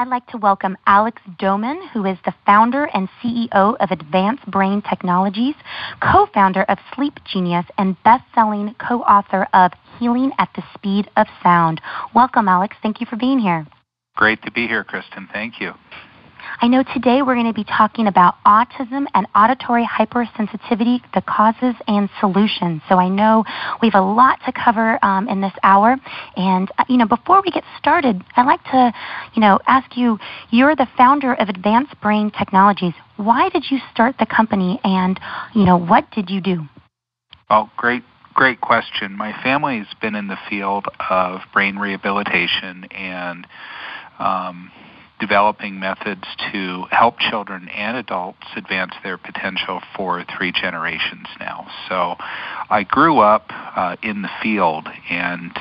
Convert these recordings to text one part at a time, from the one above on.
I'd like to welcome Alex Doman, who is the founder and CEO of Advanced Brain Technologies, co-founder of Sleep Genius, and best-selling co-author of Healing at the Speed of Sound. Welcome, Alex. Thank you for being here. Great to be here, Kristen. Thank you. I know today we're going to be talking about autism and auditory hypersensitivity, the causes and solutions. So I know we have a lot to cover in this hour. And, before we get started, I'd like to, ask you, you're the founder of Advanced Brain Technologies. Why did you start the company and, what did you do? Oh, great question. My family has been in the field of brain rehabilitation and developing methods to help children and adults advance their potential for 3 generations now. So I grew up in the field, and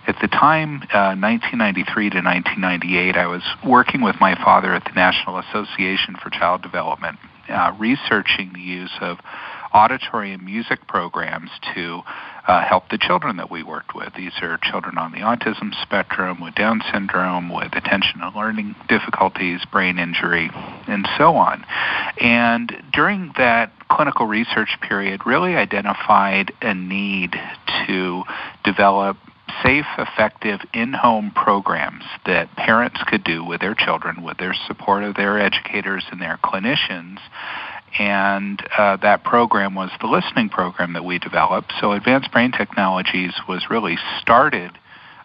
at the time, 1993 to 1998, I was working with my father at the National Association for Child Development, researching the use of auditory and music programs to help the children that we worked with. These are children on the autism spectrum, with Down syndrome, with attention and learning difficulties, brain injury, and so on. And during that clinical research period, really identified a need to develop safe, effective, in-home programs that parents could do with their children, with their support of their educators and their clinicians. And that program was the listening program that we developed. So Advanced Brain Technologies was really started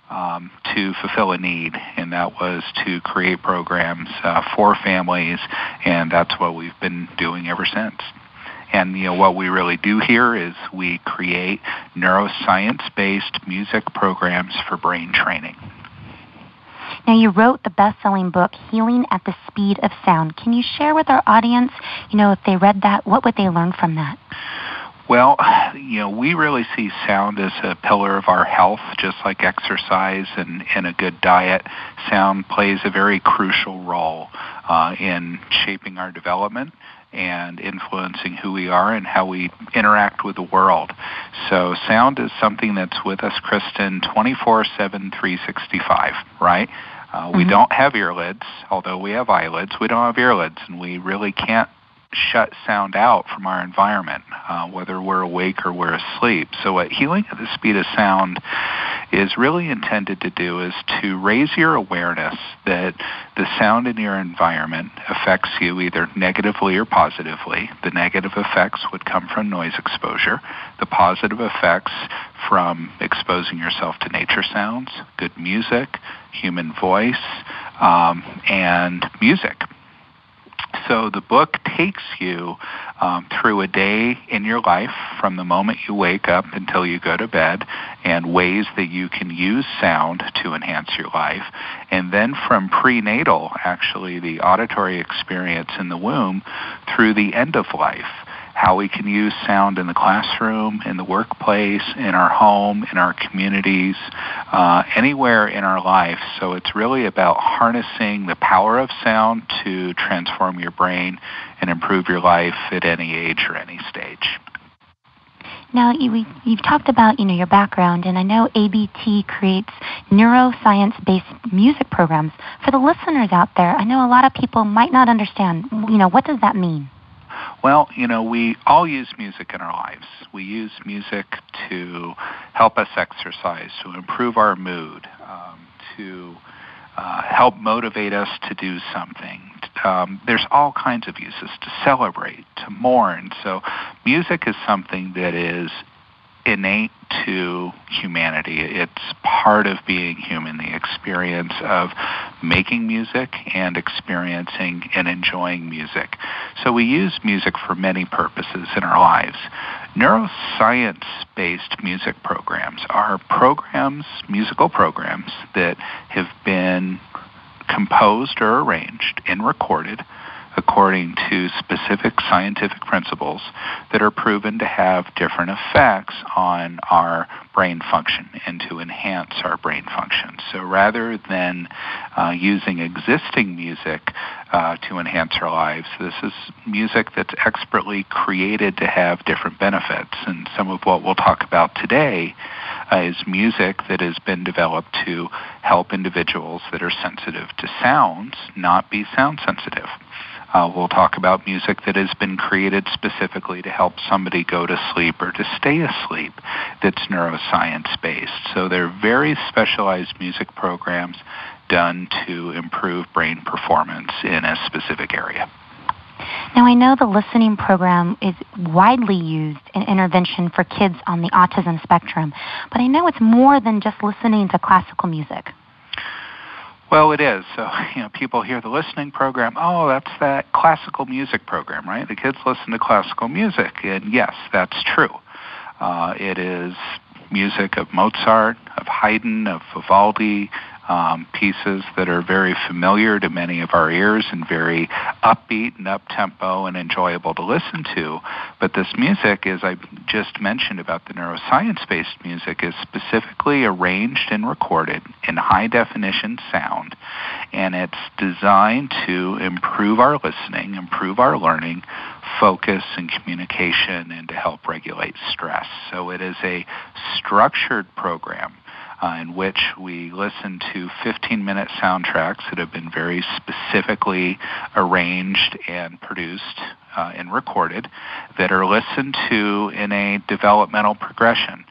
to fulfill a need, and that was to create programs for families, and that's what we've been doing ever since. And what we really do here is we create neuroscience-based music programs for brain training. Now, you wrote the best-selling book, Healing at the Speed of Sound. Can you share with our audience, if they read that, what would they learn from that? Well, we really see sound as a pillar of our health, just like exercise and a good diet. Sound plays a very crucial role in shaping our development and influencing who we are and how we interact with the world. So sound is something that's with us, Kristen, 24/7, 365, right? We don't have earlids, although we have eyelids. We don't have earlids, and we really can't shut sound out from our environment, whether we're awake or we're asleep. So what Healing at the Speed of Sound is really intended to do is to raise your awareness that the sound in your environment affects you either negatively or positively. The negative effects would come from noise exposure. The positive effects from exposing yourself to nature sounds, good music, human voice, and music. So the book takes you through a day in your life from the moment you wake up until you go to bed, and ways that you can use sound to enhance your life. And then from prenatal, actually the auditory experience in the womb, through the end of life, how we can use sound in the classroom, in the workplace, in our home, in our communities, anywhere in our life. So it's really about harnessing the power of sound to transform your brain and improve your life at any age or any stage. Now, you've talked about, your background, and I know ABT creates neuroscience-based music programs. For the listeners out there, I know a lot of people might not understand, what does that mean? Well, we all use music in our lives. We use music to help us exercise, to improve our mood, to help motivate us to do something. There's all kinds of uses, to celebrate, to mourn. So music is something that is innate to humanity. It's part of being human, the experience of making music and experiencing and enjoying music. So we use music for many purposes in our lives. Neuroscience-based music programs are programs, musical programs, that have been composed or arranged and recorded according to specific scientific principles that are proven to have different effects on our brain function and to enhance our brain function. So rather than using existing music to enhance our lives, this is music that's expertly created to have different benefits. And some of what we'll talk about today is music that has been developed to help individuals that are sensitive to sounds not be sound sensitive. We'll talk about music that has been created specifically to help somebody go to sleep or to stay asleep that's neuroscience-based. So they're very specialized music programs done to improve brain performance in a specific area. Now, I know the listening program is widely used in intervention for kids on the autism spectrum, but I know it's more than just listening to classical music. Well, it is. So, people hear the listening program, oh, that's that classical music program, right? The kids listen to classical music, and yes, that's true. It is music of Mozart, of Haydn, of Vivaldi, pieces that are very familiar to many of our ears and very upbeat and up-tempo and enjoyable to listen to. But this music, as I just mentioned about the neuroscience-based music, is specifically arranged and recorded in high-definition sound, and it's designed to improve our listening, improve our learning, focus and communication, and to help regulate stress. So it is a structured program in which we listen to 15-minute soundtracks that have been very specifically arranged and produced and recorded that are listened to in a developmental progression.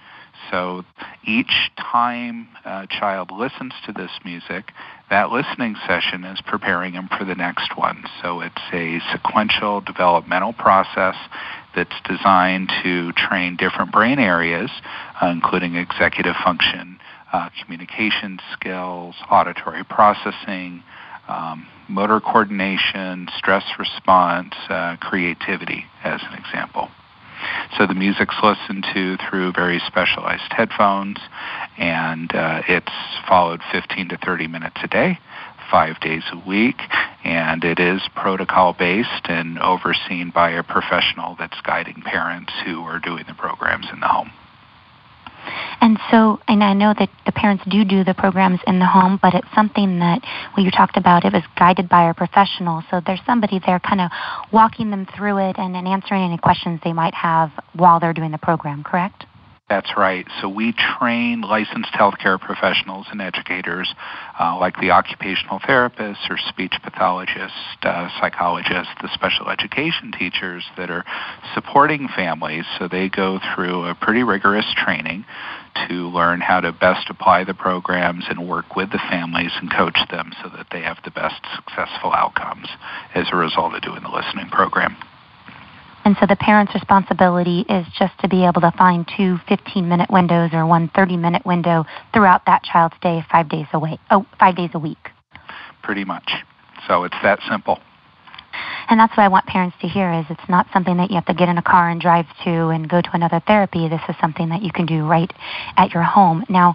So each time a child listens to this music, that listening session is preparing him for the next one. So it's a sequential developmental process that's designed to train different brain areas, including executive function, communication skills, auditory processing, motor coordination, stress response, creativity, as an example. So the music's listened to through very specialized headphones, and it's followed 15 to 30 minutes a day, 5 days a week, and it is protocol-based and overseen by a professional that's guiding parents who are doing the programs in the home. And so, and I know that the parents do the programs in the home, but it's something that, well, you talked about, it was guided by a professional. So there's somebody there kind of walking them through it and answering any questions they might have while they're doing the program, correct? That's right. So we train licensed healthcare professionals and educators like the occupational therapists or speech pathologists, psychologists, the special education teachers that are supporting families. So they go through a pretty rigorous training to learn how to best apply the programs and work with the families and coach them so that they have the best successful outcomes as a result of doing the listening program. And so the parent's responsibility is just to be able to find 2 15-minute windows or 1 30-minute window throughout that child's day, 5 days a week. Pretty much. So it's that simple. And that's what I want parents to hear, is it's not something that you have to get in a car and drive to and go to another therapy. This is something that you can do right at your home. Now,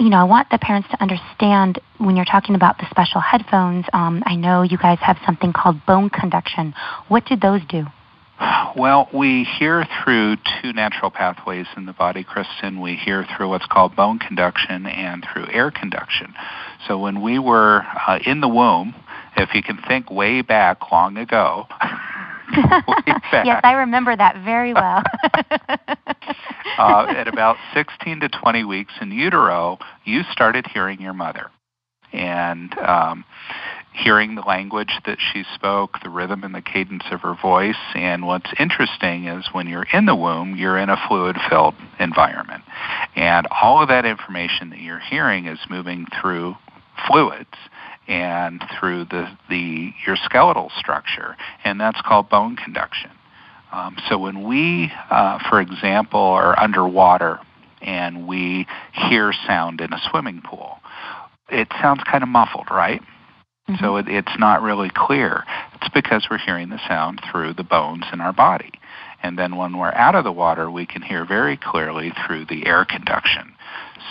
I want the parents to understand when you're talking about the special headphones, I know you guys have something called bone conduction. What do those do? Well, we hear through 2 natural pathways in the body, Kristen. We hear through what's called bone conduction and through air conduction. So when we were in the womb, if you can think way back long ago, yes, I remember that very well. At about 16 to 20 weeks in utero, you started hearing your mother. And hearing the language that she spoke, the rhythm and the cadence of her voice. And what's interesting is when you're in the womb, you're in a fluid-filled environment. And all of that information that you're hearing is moving through fluids and through your skeletal structure, and that's called bone conduction. So when we, for example, are underwater and we hear sound in a swimming pool, it sounds kind of muffled, right? Mm-hmm. So it's not really clear. It's because we're hearing the sound through the bones in our body. And then when we're out of the water, we can hear very clearly through the air conduction.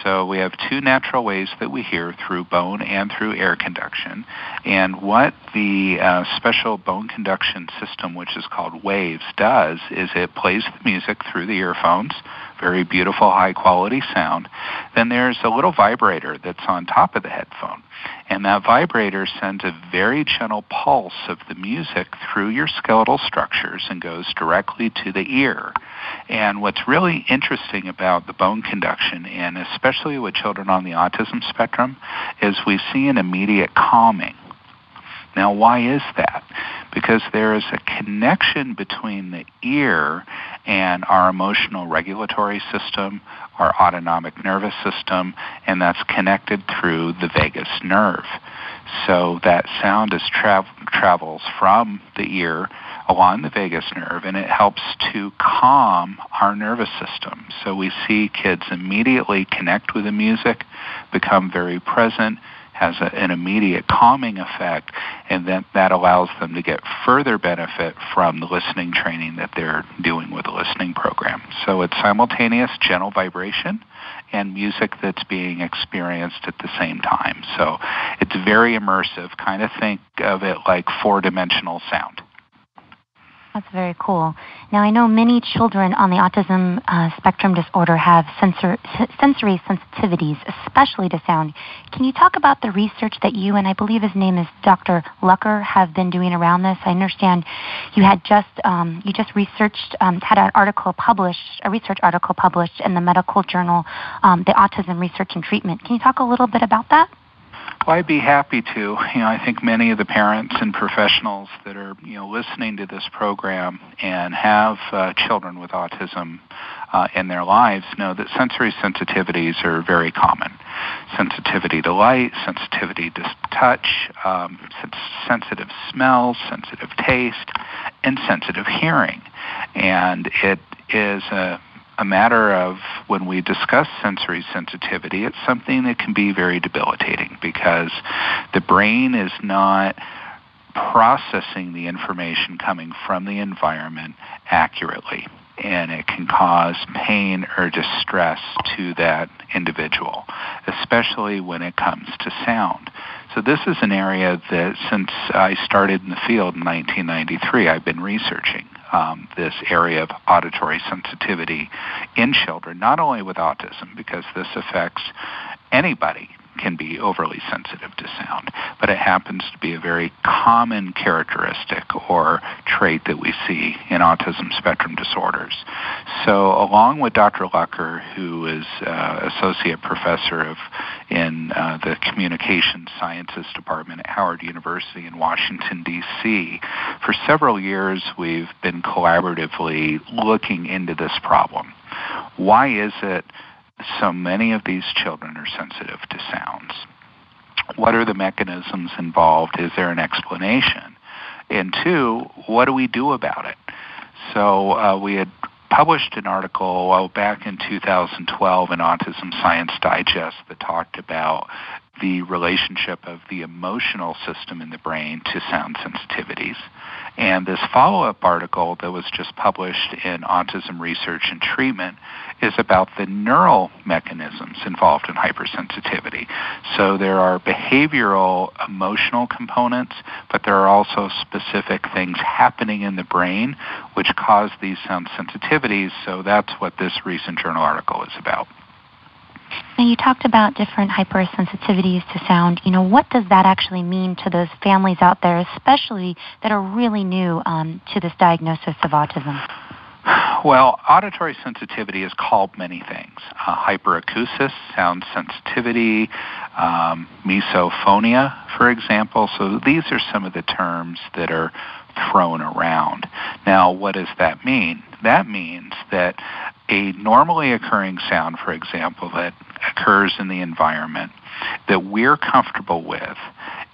So we have two natural ways that we hear, through bone and through air conduction. And what the special bone conduction system, which is called waves, does is it plays the music through the earphones, very beautiful, high-quality sound. Then there's a little vibrator that's on top of the headphone. And that vibrator sends a very gentle pulse of the music through your skeletal structures and goes directly to the ear. And what's really interesting about the bone conduction, and especially with children on the autism spectrum, is we see an immediate calming. Now, why is that? Because there is a connection between the ear and our emotional regulatory system, our autonomic nervous system, and that's connected through the vagus nerve. So that sound travels from the ear along the vagus nerve, and it helps to calm our nervous system. So we see kids immediately connect with the music, become very present, has an immediate calming effect, and then that allows them to get further benefit from the listening training that they're doing with the listening program. So it's simultaneous gentle vibration and music that's being experienced at the same time. So it's very immersive. Kind of think of it like four-dimensional sound. That's very cool. Now, I know many children on the autism spectrum disorder have sensory sensitivities, especially to sound. Can you talk about the research that you, and I believe his name is Dr. Lucker, have been doing around this? I understand you had just researched, had a research article published in the medical journal, the Autism Research and Treatment. Can you talk a little bit about that? Well, I'd be happy to. I think many of the parents and professionals that are, listening to this program and have children with autism in their lives know that sensory sensitivities are very common. Sensitivity to light, sensitivity to touch, sensitive smells, sensitive taste, and sensitive hearing. And it is a matter of, when we discuss sensory sensitivity, it's something that can be very debilitating because the brain is not processing the information coming from the environment accurately, and it can cause pain or distress to that individual, especially when it comes to sound. So this is an area that, since I started in the field in 1993, I've been researching this area of auditory sensitivity in children, not only with autism, because this affects anybody can be overly sensitive to sound, but it happens to be a very common characteristic or trait that we see in autism spectrum disorders. So along with Dr. Lucker, who is associate professor in the Communication Sciences Department at Howard University in Washington, D.C., for several years we've been collaboratively looking into this problem. Why is it so many of these children are sensitive to sounds? What are the mechanisms involved? Is there an explanation? And two, what do we do about it? So we had published an article back in 2012 in Autism Science Digest that talked about the relationship of the emotional system in the brain to sound sensitivities. And this follow-up article that was just published in Autism Research and Treatment is about the neural mechanisms involved in hypersensitivity. So there are behavioral, emotional components, but there are also specific things happening in the brain which cause these sound sensitivities. So that's what this recent journal article is about. Now, you talked about different hypersensitivities to sound. What does that actually mean to those families out there, especially that are really new to this diagnosis of autism? Well, auditory sensitivity is called many things. Hyperacusis, sound sensitivity, misophonia, for example. So these are some of the terms that are thrown around. Now, what does that mean? That means that a normally occurring sound, for example, that occurs in the environment that we're comfortable with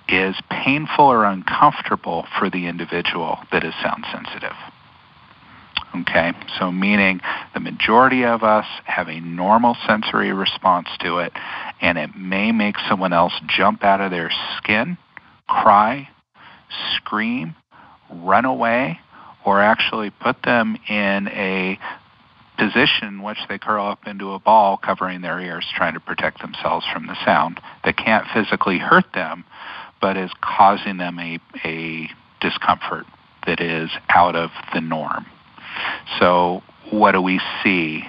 is painful or uncomfortable for the individual that is sound sensitive. Okay, so meaning the majority of us have a normal sensory response to it, and it may make someone else jump out of their skin, cry, scream, run away, or actually put them in a position in which they curl up into a ball covering their ears, trying to protect themselves from the sound that can't physically hurt them, but is causing them a discomfort that is out of the norm. So what do we see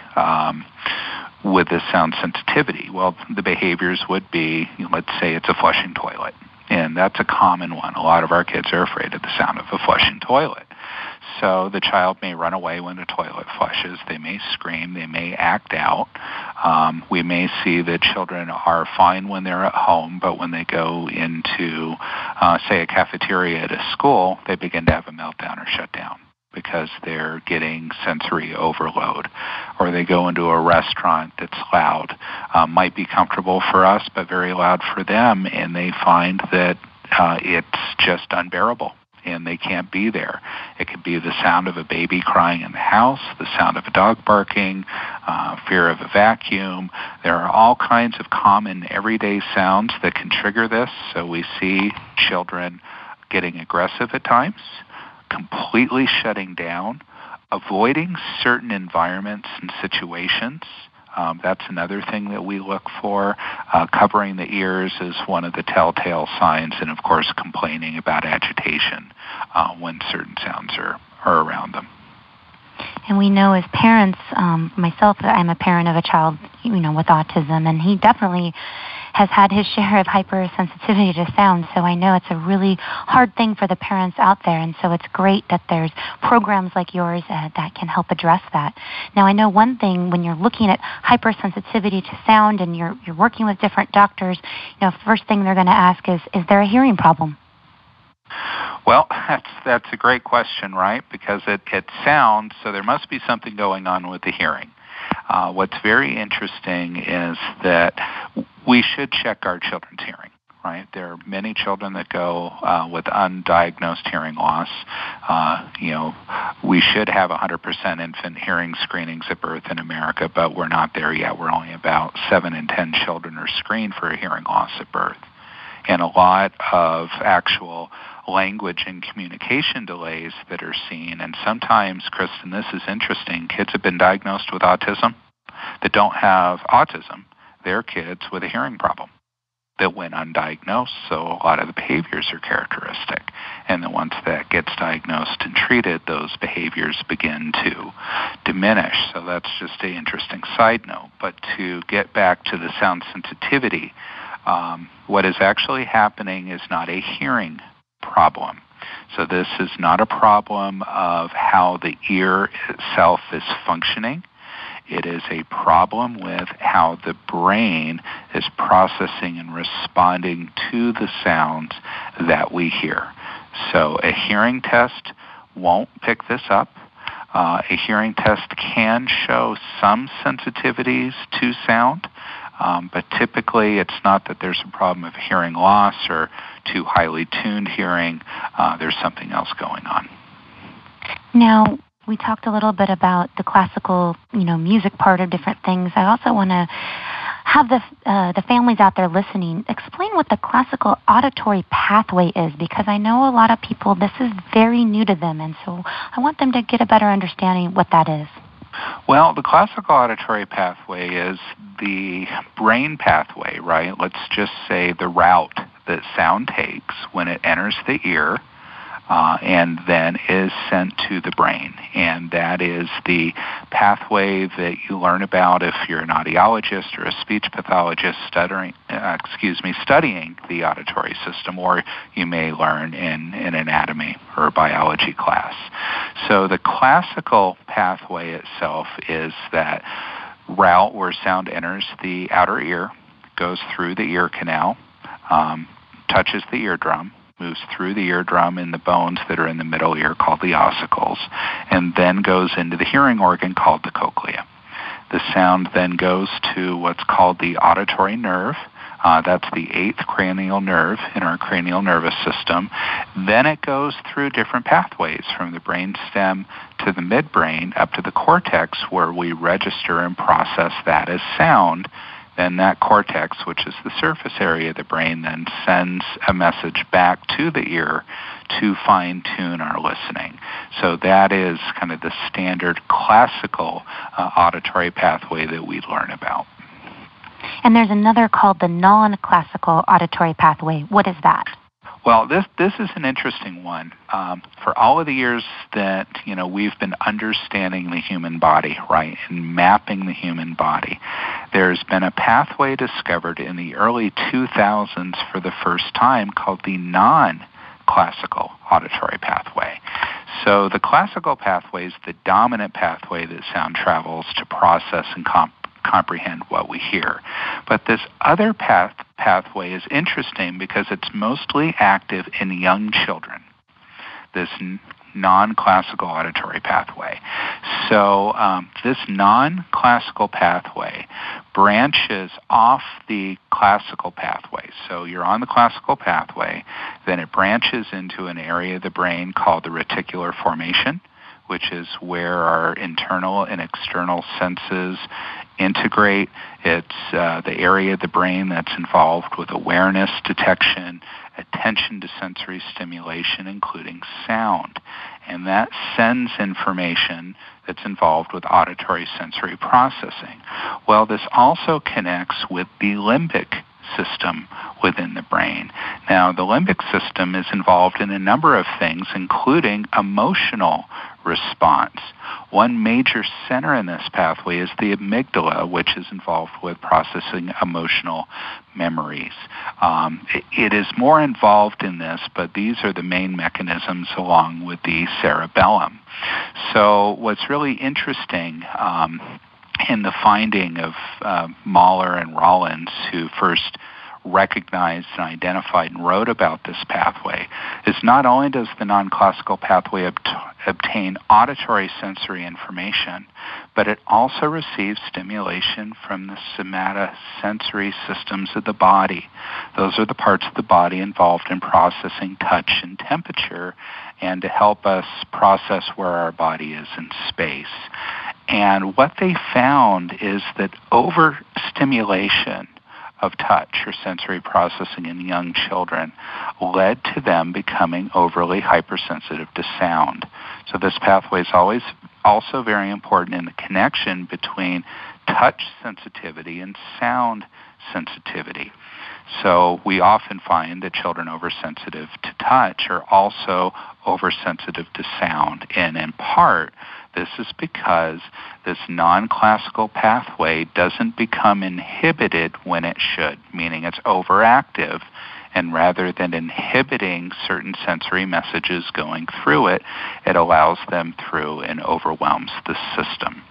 with this sound sensitivity? Well, the behaviors would be, let's say it's a flushing toilet, and that's a common one. A lot of our kids are afraid of the sound of a flushing toilet. So the child may run away when the toilet flushes. They may scream. They may act out. We may see that children are fine when they're at home, but when they go into, say, a cafeteria at a school, they begin to have a meltdown or shut down because they're getting sensory overload. Or they go into a restaurant that's loud. Might be comfortable for us, but very loud for them, and they find that it's just unbearable, and they can't be there. It could be the sound of a baby crying in the house, the sound of a dog barking, fear of a vacuum. There are all kinds of common everyday sounds that can trigger this. So we see children getting aggressive at times, completely shutting down, avoiding certain environments and situations. That's another thing that we look for. Covering the ears is one of the telltale signs, and of course complaining about agitation when certain sounds are around them. And we know as parents, myself, I'm a parent of a child, with autism, and he definitely has had his share of hypersensitivity to sound, so I know it's a really hard thing for the parents out there, and so it's great that there's programs like yours that can help address that. Now, I know one thing, when you're looking at hypersensitivity to sound and you're working with different doctors, first thing they're going to ask is there a hearing problem? Well, that's a great question, right? Because it sounds, so there must be something going on with the hearing. What's very interesting is that we should check our children's hearing, right? There are many children that go with undiagnosed hearing loss. We should have 100% infant hearing screenings at birth in America, but we're not there yet. We're only about 7 in 10 children are screened for a hearing loss at birth. And a lot of actual language and communication delays that are seen. And sometimes, Kristen, this is interesting, kids have been diagnosed with autism that don't have autism. They're kids with a hearing problem that went undiagnosed, so a lot of the behaviors are characteristic. And then once that gets diagnosed and treated, those behaviors begin to diminish. So that's just an interesting side note. But to get back to the sound sensitivity, what is actually happening is not a hearing problem. So this is not a problem of how the ear itself is functioning. It is a problem with how the brain is processing and responding to the sounds that we hear. So a hearing test won't pick this up. A hearing test can show some sensitivities to sound, but typically it's not that there's a problem of hearing loss or too highly tuned hearing. There's something else going on. Now, we talked a little bit about the classical, music part of different things. I also want to have the families out there listening explain what the classical auditory pathway is, because I know a lot of people, this is very new to them, and so I want them to get a better understanding of what that is. Well, the classical auditory pathway is the brain pathway, right? Let's just say the route that sound takes when it enters the ear and then is sent to the brain. And that is the pathway that you learn about if you're an audiologist or a speech pathologist studying the auditory system, or you may learn in an anatomy or a biology class. So the classical pathway itself is that route where sound enters the outer ear, goes through the ear canal, touches the eardrum, moves through the eardrum in the bones that are in the middle ear called the ossicles, and then goes into the hearing organ called the cochlea. The sound then goes to what's called the auditory nerve. That's the 8th cranial nerve in our cranial nervous system. Then it goes through different pathways from the brain stem to the midbrain up to the cortex, where we register and process that as sound. Then that cortex, which is the surface area of the brain, then sends a message back to the ear to fine-tune our listening. So that is kind of the standard classical auditory pathway that we learn about. And there's another called the nonclassical auditory pathway. What is that? Well, this is an interesting one. For all of the years that we've been understanding the human body, right, and mapping the human body, there's been a pathway discovered in the early 2000s for the first time called the non-classical auditory pathway. So the classical pathway is the dominant pathway that sound travels to process and comprehend what we hear. But this other pathway is interesting because it's mostly active in young children, this non-classical auditory pathway. So this non-classical pathway branches off the classical pathway. So you're on the classical pathway, then it branches into an area of the brain called the reticular formation, which is where our internal and external senses integrate. It's the area of the brain that's involved with awareness, detection, attention to sensory stimulation, including sound. And that sends information that's involved with auditory sensory processing. Well, this also connects with the limbic system within the brain. Now, the limbic system is involved in a number of things, including emotional response. One major center in this pathway is the amygdala, which is involved with processing emotional memories. It is more involved in this, but these are the main mechanisms along with the cerebellum. So what's really interesting in the finding of Mahler and Rollins, who first recognized and identified and wrote about this pathway, is not only does the non-classical pathway obtain auditory sensory information, but it also receives stimulation from the somatosensory systems of the body. Those are the parts of the body involved in processing touch and temperature and to help us process where our body is in space. And what they found is that overstimulation of touch or sensory processing in young children led to them becoming overly hypersensitive to sound. So this pathway is always also very important in the connection between touch sensitivity and sound sensitivity. So we often find that children oversensitive to touch are also oversensitive to sound, and in part this is because this non-classical pathway doesn't become inhibited when it should, meaning it's overactive, and rather than inhibiting certain sensory messages going through it, it allows them through and overwhelms the system.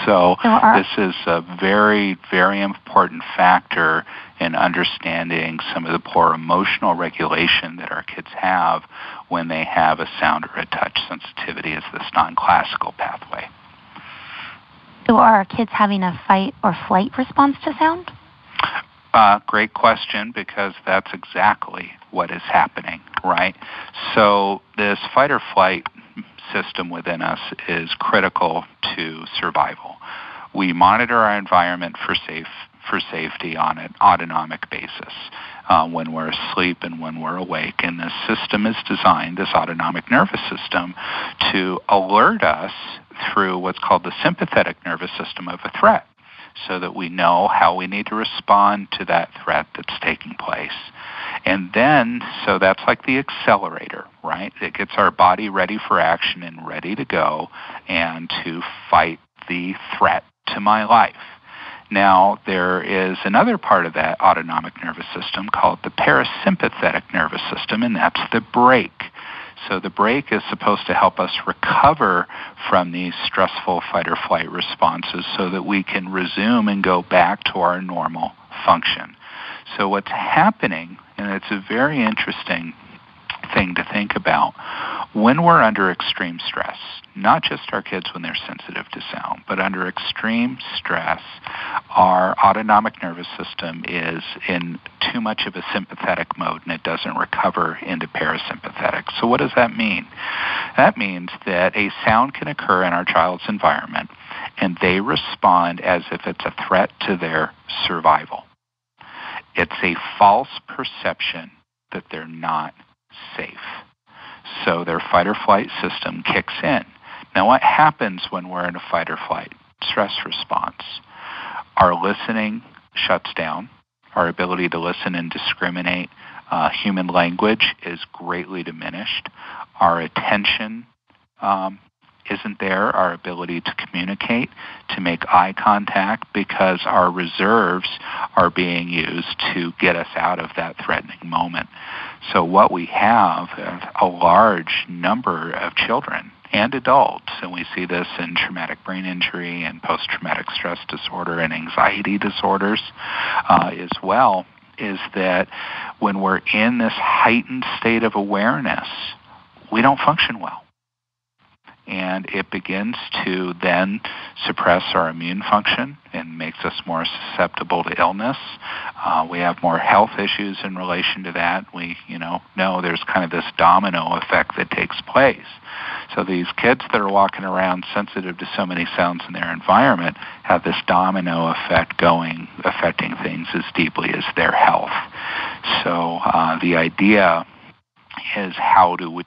So this is a very, very important factor in understanding some of the poor emotional regulation that our kids have when they have a sound or a touch sensitivity as this non-classical pathway. So are our kids having a fight or flight response to sound? Great question, because that's exactly what is happening, right? So this fight or flight system within us is critical to survival. We monitor our environment for safety on an autonomic basis when we're asleep and when we're awake. And this system is designed, this autonomic nervous system, to alert us through what's called the sympathetic nervous system of a threat, so that we know how we need to respond to that threat that's taking place. And then, so that's like the accelerator, right? It gets our body ready for action and ready to go and to fight the threat to my life. Now, there is another part of that autonomic nervous system called the parasympathetic nervous system, and that's the brake. So the brake is supposed to help us recover from these stressful fight or flight responses so that we can resume and go back to our normal function. So what's happening, and it's a very interesting thing to think about, when we're under extreme stress, not just our kids when they're sensitive to sound, but under extreme stress, our autonomic nervous system is in too much of a sympathetic mode and it doesn't recover into parasympathetic. So what does that mean? That means that a sound can occur in our child's environment and they respond as if it's a threat to their survival. It's a false perception that they're not safe. so their fight or flight system kicks in. Now, what happens when we're in a fight or flight stress response? Our listening shuts down. Our ability to listen and discriminate human language is greatly diminished. Our attention isn't there, our ability to communicate, to make eye contact, because our reserves are being used to get us out of that threatening moment. So what we have is a large number of children and adults, and we see this in traumatic brain injury and post-traumatic stress disorder and anxiety disorders as well, is that when we're in this heightened state of awareness, we don't function well. And it begins to then suppress our immune function and makes us more susceptible to illness. We have more health issues in relation to that. We, know there's kind of this domino effect that takes place. So these kids that are walking around sensitive to so many sounds in their environment have this domino effect going, affecting things as deeply as their health. So the idea is, how do we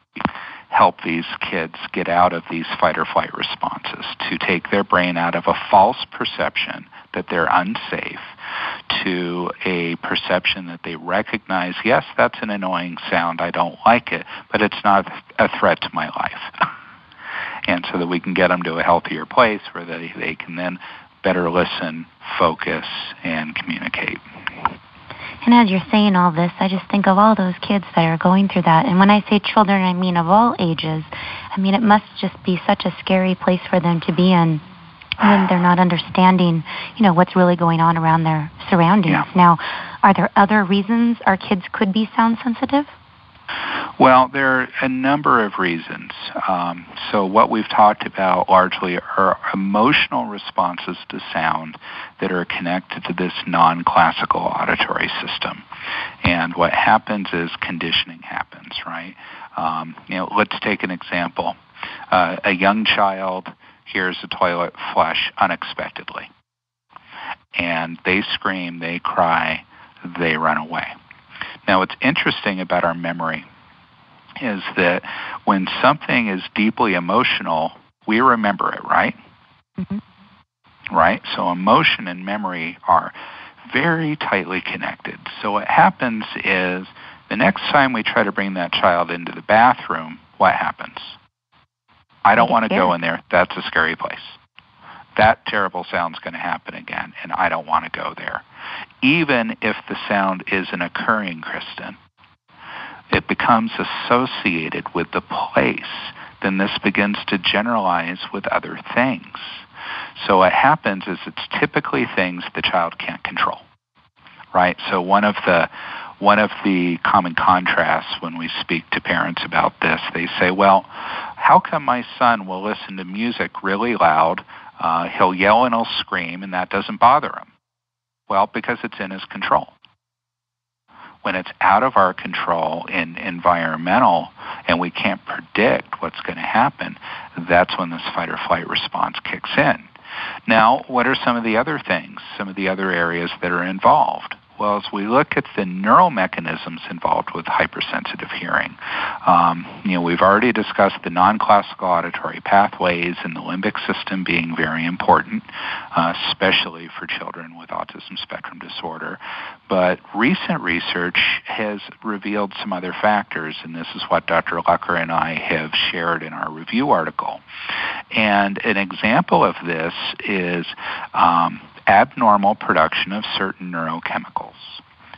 help these kids get out of these fight or flight responses, to take their brain out of a false perception that they're unsafe to a perception that they recognize, yes, that's an annoying sound, I don't like it, but it's not a threat to my life. And so that we can get them to a healthier place where they can then better listen, focus, and communicate. And as you're saying all this, I just think of all those kids that are going through that. And when I say children, I mean of all ages. I mean, it must just be such a scary place for them to be in when they're not understanding, what's really going on around their surroundings. Yeah. Now, are there other reasons our kids could be sound sensitive? Well, there are a number of reasons. So what we've talked about largely are emotional responses to sound that are connected to this nonclassical auditory system. And what happens is conditioning happens, right? Let's take an example. A young child hears a toilet flush unexpectedly. And they scream, they cry, they run away. Now, what's interesting about our memory is that when something is deeply emotional, we remember it, right? Mm-hmm. Right? So emotion and memory are very tightly connected. So what happens is, the next time we try to bring that child into the bathroom, what happens? I don't want to go in there. That's a scary place. That terrible sound's going to happen again, and I don't want to go there. Even if the sound isn't occurring, Kristen, it becomes associated with the place. Then this begins to generalize with other things. So what happens is, it's typically things the child can't control, right? So one of the common contrasts when we speak to parents about this, they say, well, how come my son will listen to music really loud, he'll yell and he'll scream, and that doesn't bother him? Well, because it's in his control. When it's out of our control in environmental and we can't predict what's going to happen, that's when this fight or flight response kicks in. Now, what are some of the other things, some of the other areas that are involved? Well, as we look at the neural mechanisms involved with hypersensitive hearing, we've already discussed the nonclassical auditory pathways and the limbic system being very important, especially for children with autism spectrum disorder. But recent research has revealed some other factors, and this is what Dr. Lucker and I have shared in our review article. And an example of this is abnormal production of certain neurochemicals,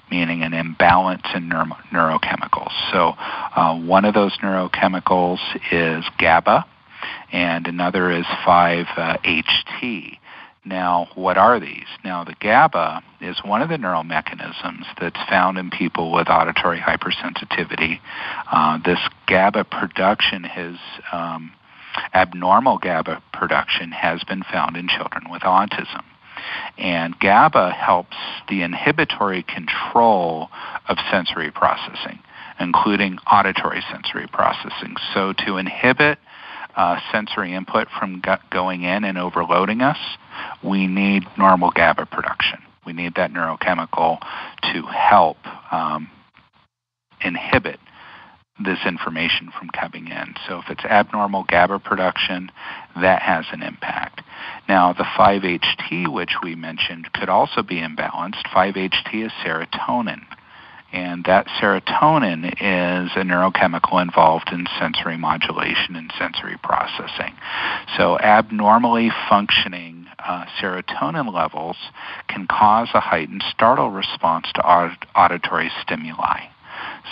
meaning an imbalance in neurochemicals. So one of those neurochemicals is GABA, and another is 5-HT. Now, what are these? Now, the GABA is one of the neural mechanisms that's found in people with auditory hypersensitivity. This GABA production abnormal GABA production has been found in children with autism. And GABA helps the inhibitory control of sensory processing, including auditory sensory processing. So to inhibit sensory input from going in and overloading us, we need normal GABA production. We need that neurochemical to help inhibit this information from coming in. So if it's abnormal GABA production, that has an impact. Now, the 5-HT, which we mentioned, could also be imbalanced. 5-HT is serotonin. And that serotonin is a neurochemical involved in sensory modulation and sensory processing. So abnormally functioning serotonin levels can cause a heightened startle response to auditory stimuli.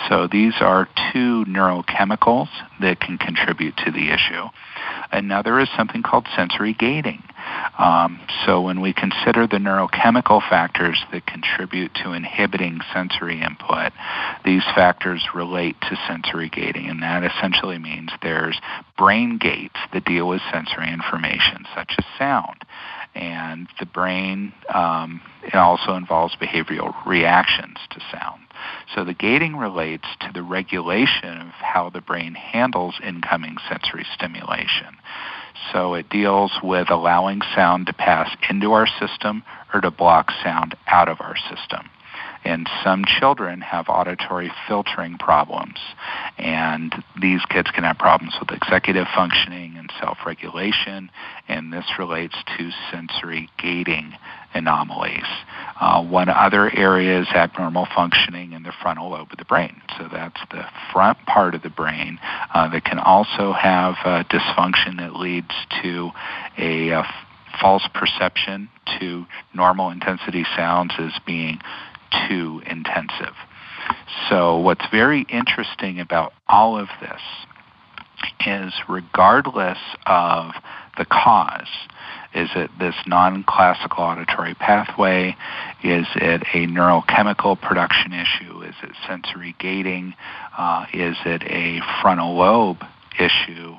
So these are two neurochemicals that can contribute to the issue. Another is something called sensory gating. So when we consider the neurochemical factors that contribute to inhibiting sensory input, these factors relate to sensory gating, and that essentially means there's brain gates that deal with sensory information, such as sound. And the brain it also involves behavioral reactions to sound. So the gating relates to the regulation of how the brain handles incoming sensory stimulation. So it deals with allowing sound to pass into our system or to block sound out of our system. And some children have auditory filtering problems, and these kids can have problems with executive functioning and self-regulation, and this relates to sensory gating anomalies. One other area is abnormal functioning in the frontal lobe of the brain. So that's the front part of the brain that can also have dysfunction that leads to a false perception to normal intensity sounds as being too intensive. So what's very interesting about all of this is, regardless of the cause, is it this non-classical auditory pathway? Is it a neurochemical production issue? Is it sensory gating? Is it a frontal lobe issue?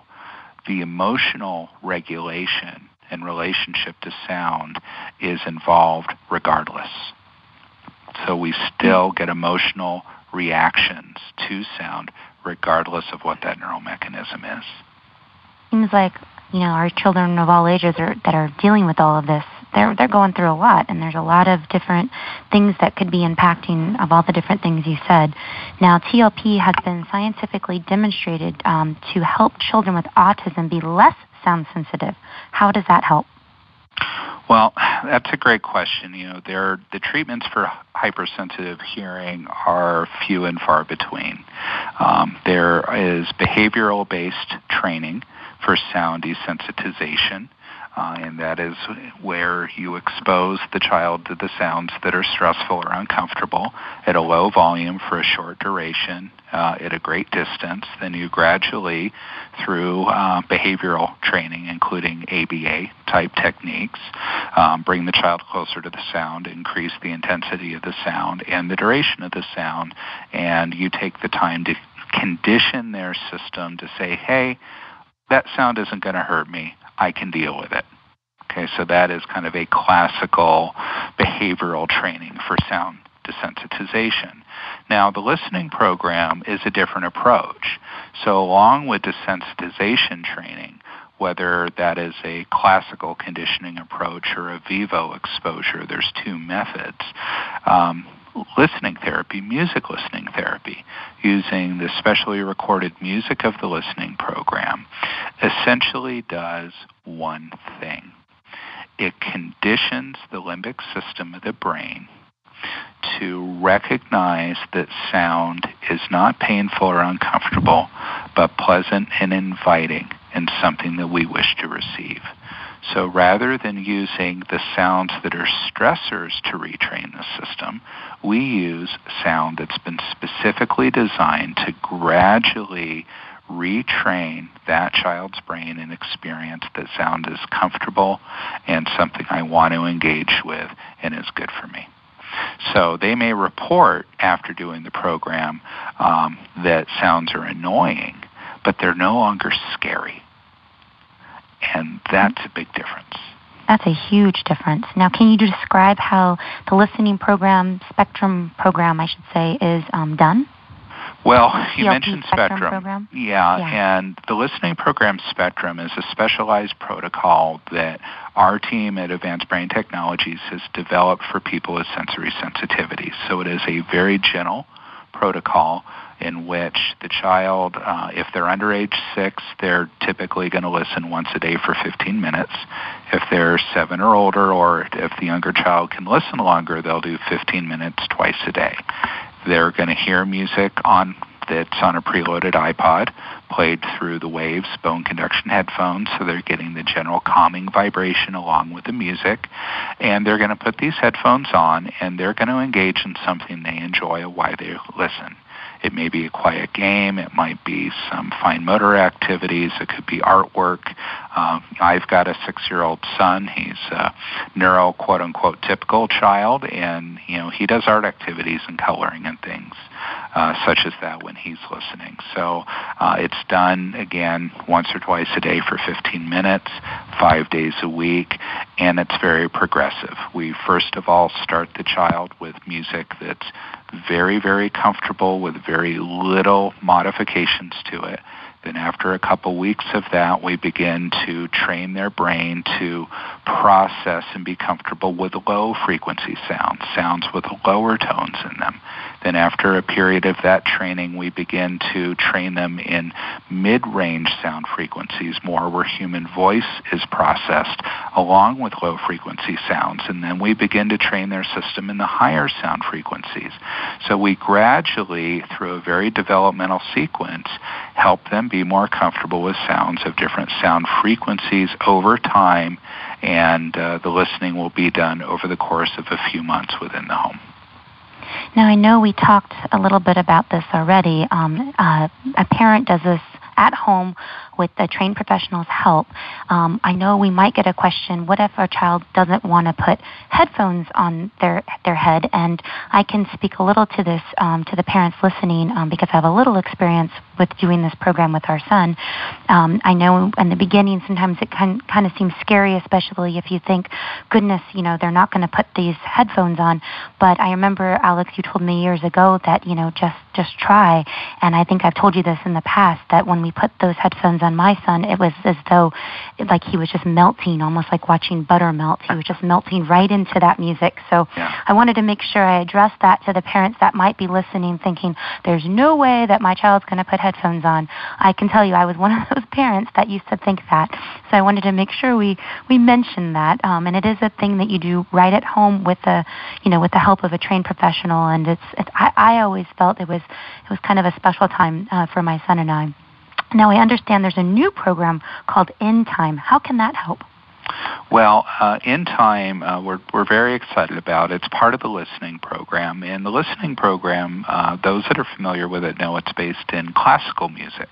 The emotional regulation and relationship to sound is involved regardless. So we still get emotional reactions to sound regardless of what that neural mechanism is. Seems like, our children of all ages that are dealing with all of this, they're going through a lot, and there's a lot of different things that could be impacting of all the different things you said. Now, TLP has been scientifically demonstrated to help children with autism be less sound sensitive. How does that help? Well, that's a great question. The treatments for hypersensitive hearing are few and far between. There is behavioral-based training for sound desensitization, and that is where you expose the child to the sounds that are stressful or uncomfortable at a low volume for a short duration at a great distance. Then you gradually, through behavioral training, including ABA-type techniques, bring the child closer to the sound, increase the intensity of the sound and the duration of the sound, and you take the time to condition their system to say, hey, that sound isn't going to hurt me. I can deal with it. Okay, so that is kind of a classical behavioral training for sound desensitization. Now, the listening program is a different approach. So along with desensitization training, whether that is a classical conditioning approach or a vivo exposure, there's two methods. Listening therapy, music listening therapy, using the specially recorded music of the listening program, essentially does one thing. It conditions the limbic system of the brain to recognize that sound is not painful or uncomfortable, but pleasant and inviting and something that we wish to receive. So rather than using the sounds that are stressors to retrain the system, we use sound that's been specifically designed to gradually retrain that child's brain and experience that sound is comfortable and something I want to engage with and is good for me. So they may report after doing the program that sounds are annoying, but they're no longer scary. And that's a big difference. That's a huge difference. Now, can you describe how the listening spectrum program, I should say, is done? Well, you mentioned Spectrum. Program? Yeah, and the listening program Spectrum is a specialized protocol that our team at Advanced Brain Technologies has developed for people with sensory sensitivity. So it is a very gentle protocol. in which the child, if they're under age 6, they're typically going to listen once a day for 15 minutes. If they're 7 or older, or if the younger child can listen longer, they'll do 15 minutes twice a day. They're going to hear music that's on a preloaded iPod, played through the waves, bone conduction headphones, so they're getting the general calming vibration along with the music. And they're going to put these headphones on, and they're going to engage in something they enjoy while they listen. It may be a quiet game. It might be some fine motor activities. It could be artwork. I've got a 6-year-old son. He's a neuro, quote-unquote, typical child, and he does art activities and coloring and things such as that when he's listening. So it's done, again, once or twice a day for 15 minutes, 5 days a week, and it's very progressive. We first of all start the child with music that's very, very comfortable with very little modifications to it. Then after a couple weeks of that, we begin to train their brain to process and be comfortable with low-frequency sounds with lower tones in them. Then after a period of that training, we begin to train them in mid-range sound frequencies, more where human voice is processed, along with low-frequency sounds. And then we begin to train their system in the higher sound frequencies. So we gradually, through a very developmental sequence, help them be more comfortable with sounds of different sound frequencies over time, and the listening will be done over the course of a few months within the home. Now, I know we talked a little bit about this already. A parent does this at home with the trained professional's help. I know we might get a question, what if our child doesn't want to put headphones on their head? And I can speak a little to this, to the parents listening, because I have a little experience with doing this program with our son. I know in the beginning sometimes it kind of seems scary, especially if you think, goodness, they're not going to put these headphones on. But I remember, Alex, you told me years ago that, just try. And I think I've told you this in the past, that when we put those headphones on my son, it was as though like he was just melting, almost like watching butter melt. He was just melting right into that music. So I wanted to make sure I addressed that to the parents that might be listening, thinking, there's no way that my child's going to put headphones on. I can tell you I was one of those parents that used to think that. So I wanted to make sure we mentioned that. And it is a thing that you do right at home with the help of a trained professional. And I always felt it was kind of a special time for my son and I. Now, I understand there's a new program called In Time. How can that help? Well, In Time, we're very excited about. It's part of the listening program. And the listening program, those that are familiar with it know it's based in classical music.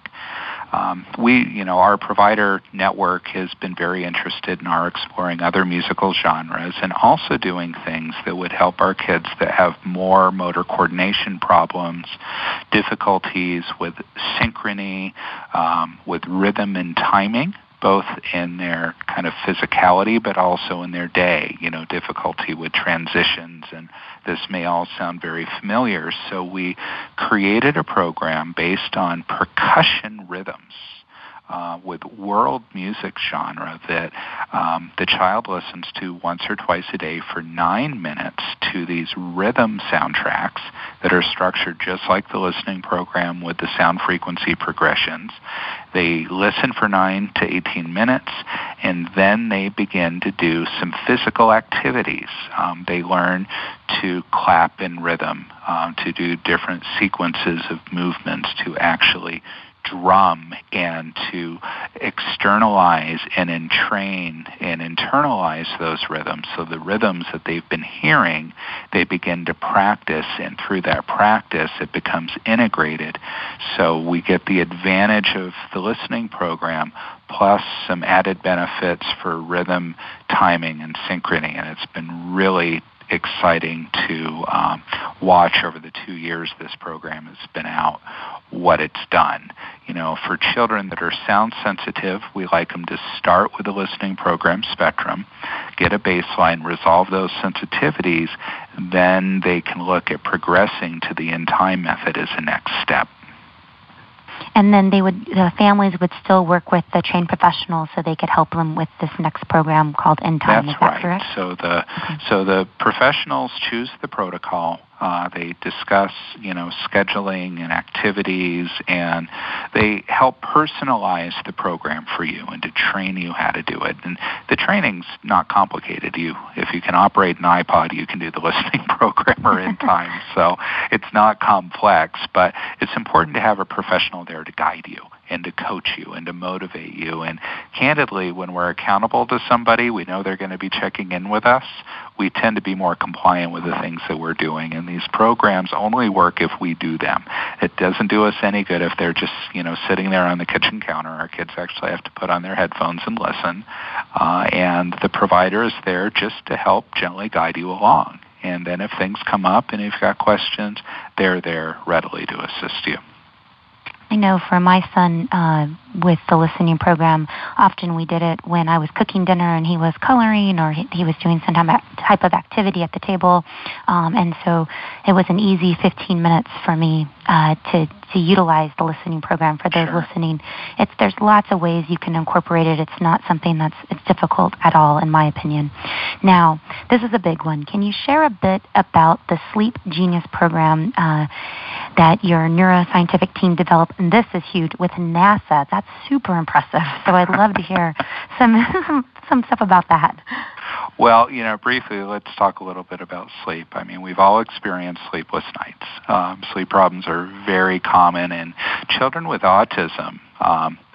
Our provider network has been very interested in our exploring other musical genres and also doing things that would help our kids that have more motor coordination problems, difficulties with synchrony, with rhythm and timing, both in their kind of physicality, but also in their day, difficulty with transitions. And this may all sound very familiar. So we created a program based on percussion rhythms with world music genre that the child listens to once or twice a day for 9 minutes to these rhythm soundtracks that are structured just like the listening program with the sound frequency progressions. They listen for 9 to 18 minutes, and then they begin to do some physical activities. They learn to clap in rhythm, to do different sequences of movements, to actually drum, and to externalize and entrain and internalize those rhythms. So the rhythms that they've been hearing, they begin to practice, and through that practice it becomes integrated. So we get the advantage of the listening program plus some added benefits for rhythm, timing, and synchrony, and it's been really exciting to watch over the 2 years this program has been out, what it's done. For children that are sound sensitive, we like them to start with the listening program spectrum, get a baseline, resolve those sensitivities, then they can look at progressing to the In Time method as a next step. And then the families would still work with the trained professionals so they could help them with this next program called In Time. That's Is that right. correct? So the professionals choose the protocol. They discuss, scheduling and activities, and they help personalize the program for you and to train you how to do it. And the training's not complicated. If you can operate an iPod, you can do the listening programmer in time. So it's not complex, but it's important to have a professional there to guide you and to coach you and to motivate you. And candidly, when we're accountable to somebody, we know they're going to be checking in with us, we tend to be more compliant with the things that we're doing. And these programs only work if we do them. It doesn't do us any good if they're just, sitting there on the kitchen counter. Our kids actually have to put on their headphones and listen. And the provider is there just to help gently guide you along. And then if things come up and if you've got questions, they're there readily to assist you. I know for my son, with the listening program, often we did it when I was cooking dinner and he was coloring or he was doing some type of activity at the table. And so it was an easy 15 minutes for me to utilize the listening program for those listening. There's lots of ways you can incorporate it. It's not something it's difficult at all, in my opinion. Now, this is a big one. Can you share a bit about the Sleep Genius program that your neuroscientific team developed? And this is huge with NASA. That's super impressive. So I'd love to hear some stuff about that. Well, briefly, let's talk a little bit about sleep. I mean, we've all experienced sleepless nights. Sleep problems are very common in children with autism.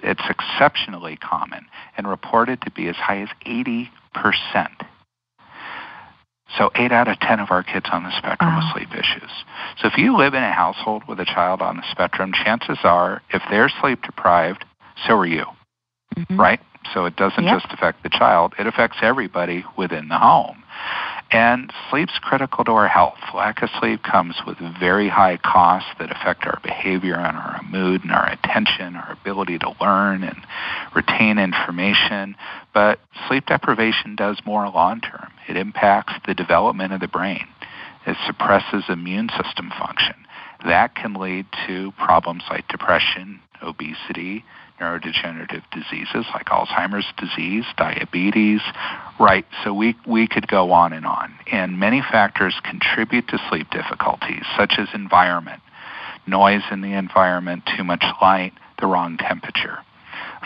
It's exceptionally common and reported to be as high as 80%. So 8 out of 10 of our kids on the spectrum with sleep issues. So if you live in a household with a child on the spectrum, chances are, if they're sleep deprived, so are you, right? So it doesn't just affect the child, it affects everybody within the home. And sleep's critical to our health. Lack of sleep comes with very high costs that affect our behavior and our mood and our attention, our ability to learn and retain information. But sleep deprivation does more long term. It impacts the development of the brain. It suppresses immune system function. That can lead to problems like depression, obesity, neurodegenerative diseases like Alzheimer's disease, diabetes, right? So we could go on. And many factors contribute to sleep difficulties, such as environment, noise in the environment, too much light, the wrong temperature.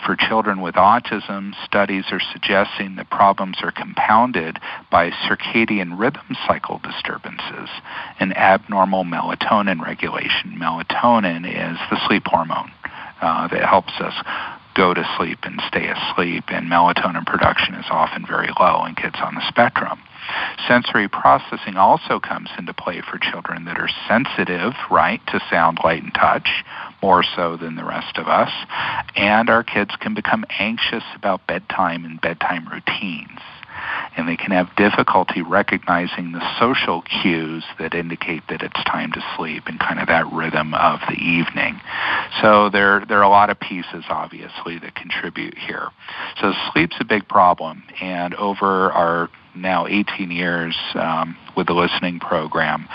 For children with autism, studies are suggesting that problems are compounded by circadian rhythm cycle disturbances and abnormal melatonin regulation. Melatonin is the sleep hormone that helps us go to sleep and stay asleep, and melatonin production is often very low in kids on the spectrum. Sensory processing also comes into play for children that are sensitive, right, to sound, light, and touch, more so than the rest of us. And our kids can become anxious about bedtime and bedtime routines. And they can have difficulty recognizing the social cues that indicate that it's time to sleep and kind of that rhythm of the evening. So there are a lot of pieces, obviously, that contribute here. So sleep's a big problem. And over our now 18 years with the listening program,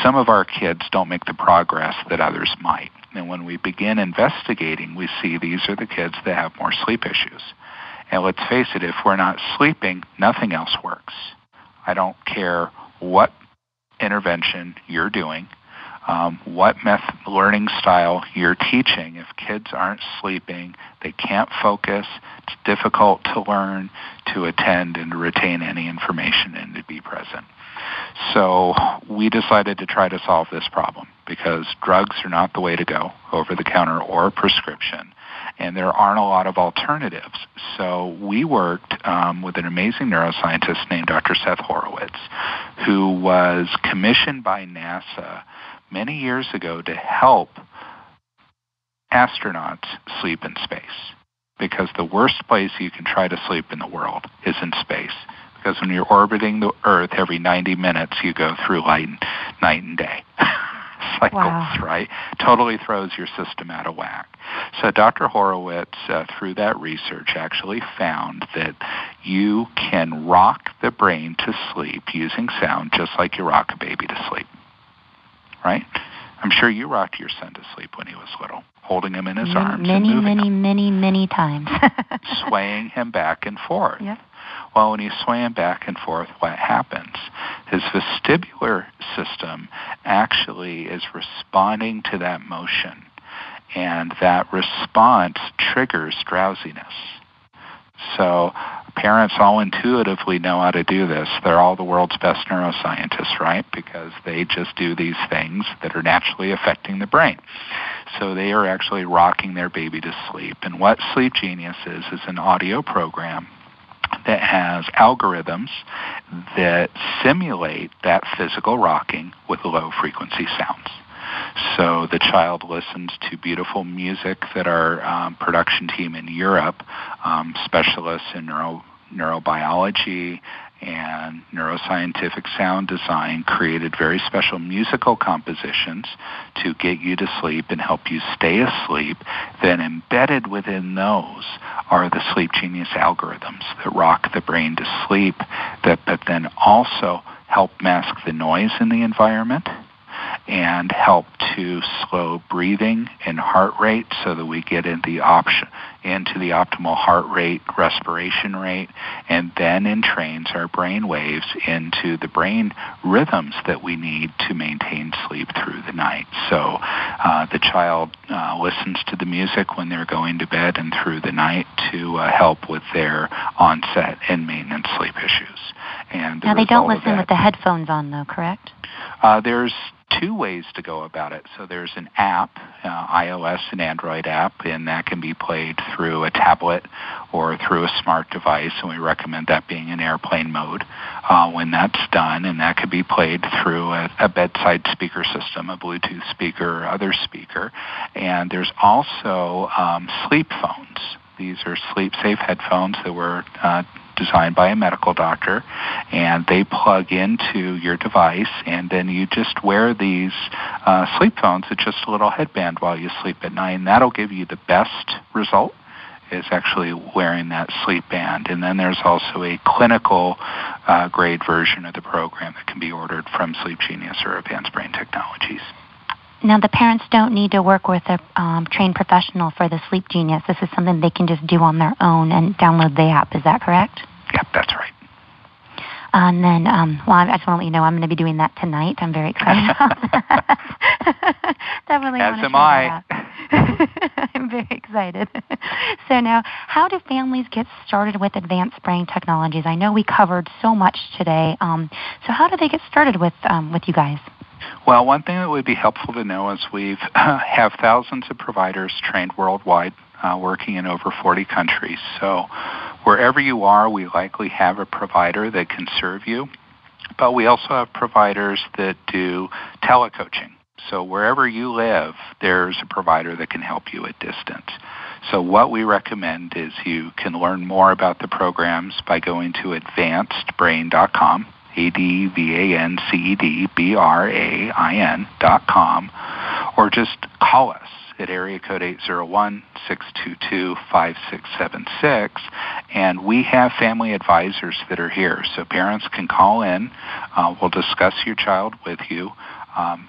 some of our kids don't make the progress that others might. And when we begin investigating, we see these are the kids that have more sleep issues. And let's face it, if we're not sleeping, nothing else works. I don't care what intervention you're doing, what learning style you're teaching. If kids aren't sleeping, they can't focus, it's difficult to learn, to attend, and to retain any information and to be present. So we decided to try to solve this problem because drugs are not the way to go, over-the-counter or prescription. And there aren't a lot of alternatives. So we worked with an amazing neuroscientist named Dr. Seth Horowitz, who was commissioned by NASA many years ago to help astronauts sleep in space. Because the worst place you can try to sleep in the world is in space. Because when you're orbiting the Earth, every 90 minutes you go through night and day. Cycles, right? Totally throws your system out of whack. So Dr. Horowitz, through that research, actually found that you can rock the brain to sleep using sound just like you rock a baby to sleep, right? I'm sure you rocked your son to sleep when he was little, holding him in his arms and moving him. Many times. Swaying him back and forth. Yep. Well, when you sway him back and forth, what happens? His vestibular system actually is responding to that motion, and that response triggers drowsiness. So parents all intuitively know how to do this. They're all the world's best neuroscientists, right? Because they just do these things that are naturally affecting the brain. So they are actually rocking their baby to sleep. And what Sleep Genius is an audio program that has algorithms that simulate that physical rocking with low-frequency sounds. So the child listens to beautiful music that our production team in Europe, specialists in neurobiology and neuroscientific sound design, created very special musical compositions to get you to sleep and help you stay asleep. Then embedded within those are the Sleep Genius algorithms that rock the brain to sleep, but then also help mask the noise in the environment and help to slow breathing and heart rate so that we get into the optimal heart rate, respiration rate, and then entrains our brain waves into the brain rhythms that we need to maintain sleep through the night. So the child listens to the music when they're going to bed and through the night to help with their onset and maintenance sleep issues. And now they don't listen with the headphones on, though, correct? There's two ways to go about it. So there's an app, iOS and Android app, and that can be played through a tablet or through a smart device, and we recommend that being in airplane mode when that's done, and that could be played through a bedside speaker system, a Bluetooth speaker or other speaker. And there's also sleep phones. These are sleep-safe headphones that were designed by a medical doctor, and they plug into your device, and then you just wear these sleep phones. It's just a little headband while you sleep at night, and that'll give you the best result is actually wearing that sleep band. And then there's also a clinical grade version of the program that can be ordered from Sleep Genius or Advanced Brain Technologies. Now, the parents don't need to work with a trained professional for the Sleep Genius. This is something they can just do on their own and download the app. Is that correct? Yep, that's right. And then, I just want to let you know I'm going to be doing that tonight. I'm very excited about that. Definitely As am I. I'm very excited. So now, how do families get started with advanced brain technologies? I know we covered so much today. So how do they get started with you guys? Well, one thing that would be helpful to know is we have thousands of providers trained worldwide, working in over 40 countries. So wherever you are, we likely have a provider that can serve you. But we also have providers that do telecoaching. So wherever you live, there's a provider that can help you at distance. So what we recommend is you can learn more about the programs by going to advancedbrain.com. ADVANCEDBRAIN.com, or just call us at area code 801-622-5676, and we have family advisors that are here. So parents can call in, we'll discuss your child with you,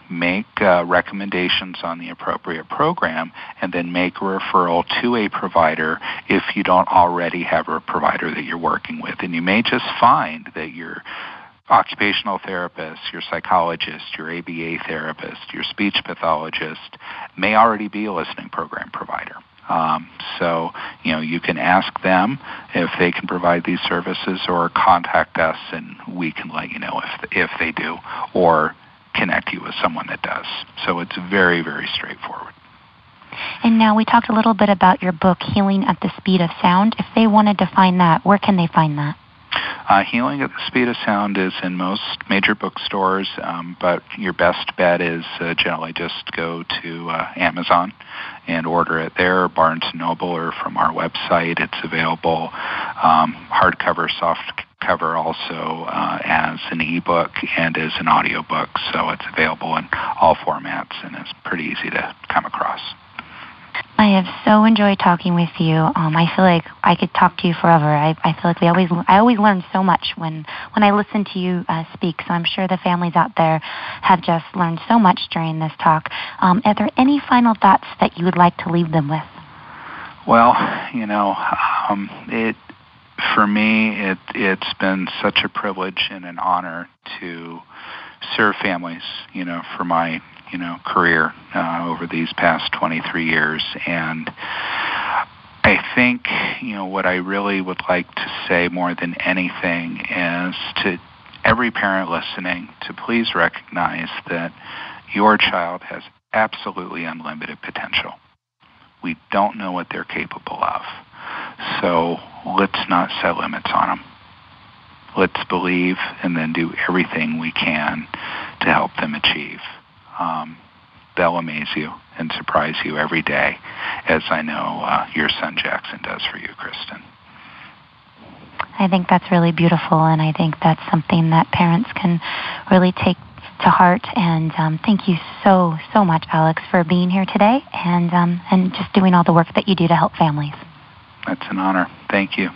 make recommendations on the appropriate program, and then make a referral to a provider if you don't already have a provider that you're working with. And you may just find that your occupational therapist, your psychologist, your ABA therapist, your speech pathologist may already be a listening program provider. So, you can ask them if they can provide these services, or contact us and we can let you know if they do, or connect you with someone that does. So it's very, very straightforward. And now we talked a little bit about your book, Healing at the Speed of Sound. If they wanted to find that, where can they find that? Healing at the Speed of Sound is in most major bookstores, but your best bet is generally just go to Amazon and order it there, Barnes & Noble, or from our website. It's available hardcover, softcover, also as an ebook and as an audiobook. So it's available in all formats, and it's pretty easy to come across. I have so enjoyed talking with you. I feel like I could talk to you forever. I feel like I always learn so much when I listen to you speak. So I'm sure the families out there have just learned so much during this talk. Are there any final thoughts that you would like to leave them with? Well, For me, it's been such a privilege and an honor to serve families, for my, career over these past 23 years. And I think, what I really would like to say more than anything is to every parent listening to please recognize that your child has absolutely unlimited potential. We don't know what they're capable of. So let's not set limits on them. Let's believe and then do everything we can to help them achieve. They'll amaze you and surprise you every day, as I know your son Jackson does for you, Kristen. I think that's really beautiful, and I think that's something that parents can really take to heart. And thank you so much, Alex, for being here today and just doing all the work that you do to help families. That's an honor. Thank you.